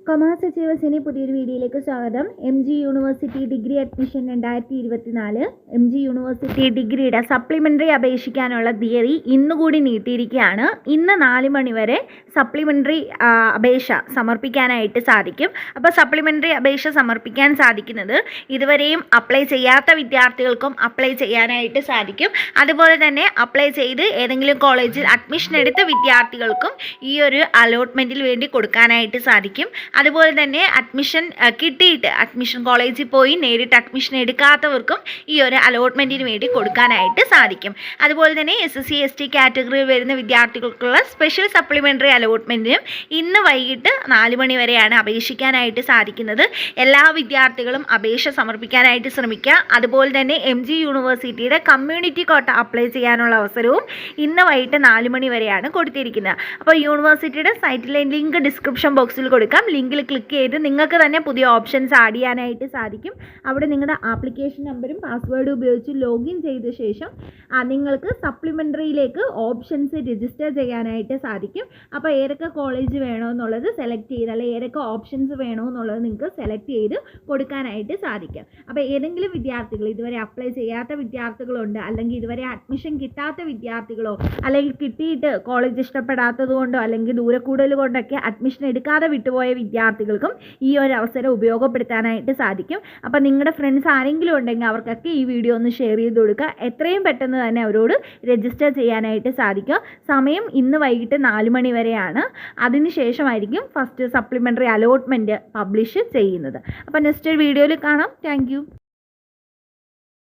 Commerce അച്ചീവേഴ്സിൻ്റെ പുതിയൊരു വീഡിയോയിലേക്ക് സ്വാഗതം. MG university degree admission 2024 MG university ഡിഗ്രിയുടെ സപ്ലിമെൻ്ററി അപേക്ഷിക്കാനുള്ള തീയതി ഇന്നുകൂടി നീട്ടിയിരിക്കുകയാണ്. ഇന്ന് 4 മണി വരെ സപ്ലിമെൻ്ററി അപേക്ഷ സമർപ്പിക്കാനായിട്ട് സാധിക്കും. അപ്പോൾ സപ്ലിമെൻ്ററി അപേക്ഷ സമർപ്പിക്കാൻ സാധിക്കുന്നത് ഇതുവരെയും അപ്ലൈ ചെയ്യാത്ത വിദ്യാർത്ഥികൾക്കും അപ്ലൈ ചെയ്യാനായിട്ട് സാധിക്കും. അതുപോലെ തന്നെ അപ്ലൈ ചെയ്ത് ഏതെങ്കിലും കോളേജിൽ അഡ്മിഷൻ എടുത്ത വിദ്യാർത്ഥികൾക്കും ഈ ഒരു അലോട്ട്മെൻറ്റിൽ വേണ്ടി കൊടുക്കാനായിട്ട് സാധിക്കും. അതുപോലെ തന്നെ അഡ്മിഷൻ കിട്ടിയിട്ട് അഡ്മിഷൻ കോളേജിൽ പോയി നേരിട്ട് അഡ്മിഷൻ എടുക്കാത്തവർക്കും ഈ ഒരു അലോട്ട്മെൻറ്റിന് വേണ്ടി കൊടുക്കാനായിട്ട് സാധിക്കും. അതുപോലെ തന്നെ SSC ST കാറ്റഗറിയിൽ വരുന്ന വിദ്യാർത്ഥികൾക്കുള്ള സ്പെഷ്യൽ സപ്ലിമെൻ്ററി അലോട്ട്മെൻറ്റിനും ഇന്ന് വൈകിട്ട് 4 മണി വരെയാണ് അപേക്ഷിക്കാനായിട്ട് സാധിക്കുന്നത്. എല്ലാ വിദ്യാർത്ഥികളും അപേക്ഷ സമർപ്പിക്കാനായിട്ട് ശ്രമിക്കുക. അതുപോലെ തന്നെ MG യൂണിവേഴ്സിറ്റിയുടെ കമ്മ്യൂണിറ്റി കോട്ട അപ്ലൈ ചെയ്യാനുള്ള അവസരവും ഇന്ന് വൈകിട്ട് 4 മണി വരെയാണ് കൊടുത്തിരിക്കുന്നത്. അപ്പോൾ യൂണിവേഴ്സിറ്റിയുടെ സൈറ്റിലെ ലിങ്ക് ഡിസ്ക്രിപ്ഷൻ ബോക്സിൽ കൊടുക്കാം. ലിങ്കിൽ ക്ലിക്ക് ചെയ്ത് നിങ്ങൾക്ക് തന്നെ പുതിയ ഓപ്ഷൻസ് ആഡ് ചെയ്യാനായിട്ട് സാധിക്കും. അവിടെ നിങ്ങളുടെ ആപ്ലിക്കേഷൻ നമ്പറും പാസ്വേഡും ഉപയോഗിച്ച് ലോഗിൻ ചെയ്ത ശേഷം നിങ്ങൾക്ക് സപ്ലിമെൻ്ററിയിലേക്ക് ഓപ്ഷൻസ് രജിസ്റ്റർ ചെയ്യാനായിട്ട് സാധിക്കും. അപ്പോൾ ഏതൊക്കെ കോളേജ് വേണമെന്നുള്ളത് സെലക്ട് ചെയ്ത് അല്ലെങ്കിൽ ഏതൊക്കെ ഓപ്ഷൻസ് വേണമെന്നുള്ളത് നിങ്ങൾക്ക് സെലക്ട് ചെയ്ത് കൊടുക്കാനായിട്ട് സാധിക്കും. അപ്പോൾ ഏതെങ്കിലും വിദ്യാർത്ഥികൾ ഇതുവരെ അപ്ലൈ ചെയ്യാത്ത വിദ്യാർത്ഥികളുണ്ട്, അല്ലെങ്കിൽ ഇതുവരെ അഡ്മിഷൻ കിട്ടാത്ത വിദ്യാർത്ഥികളോ, അല്ലെങ്കിൽ കിട്ടിയിട്ട് കോളേജ് ഇഷ്ടപ്പെടാത്തത് കൊണ്ടോ അല്ലെങ്കിൽ ദൂരക്കൂടൽ കൊണ്ടൊക്കെ അഡ്മിഷൻ എടുക്കാതെ വിട്ടുപോയ വിദ്യാർത്ഥികൾക്കും ഈ ഒരു അവസരം ഉപയോഗപ്പെടുത്താനായിട്ട് സാധിക്കും. അപ്പോൾ നിങ്ങളുടെ ഫ്രണ്ട്സ് ആരെങ്കിലും ഉണ്ടെങ്കിൽ അവർക്കൊക്കെ ഈ വീഡിയോ ഒന്ന് ഷെയർ ചെയ്ത് കൊടുക്കുക. എത്രയും പെട്ടെന്ന് തന്നെ അവരോട് രജിസ്റ്റർ ചെയ്യാനായിട്ട് സാധിക്കും. സമയം ഇന്ന് വൈകിട്ട് 4 മണി വരെയാണ്. അതിനുശേഷമായിരിക്കും ഫസ്റ്റ് സപ്ലിമെൻ്ററി അലോട്ട്മെൻറ്റ് പബ്ലിഷ് ചെയ്യുന്നത്. അപ്പോൾ നെക്സ്റ്റ് വീഡിയോയിൽ കാണാം. താങ്ക്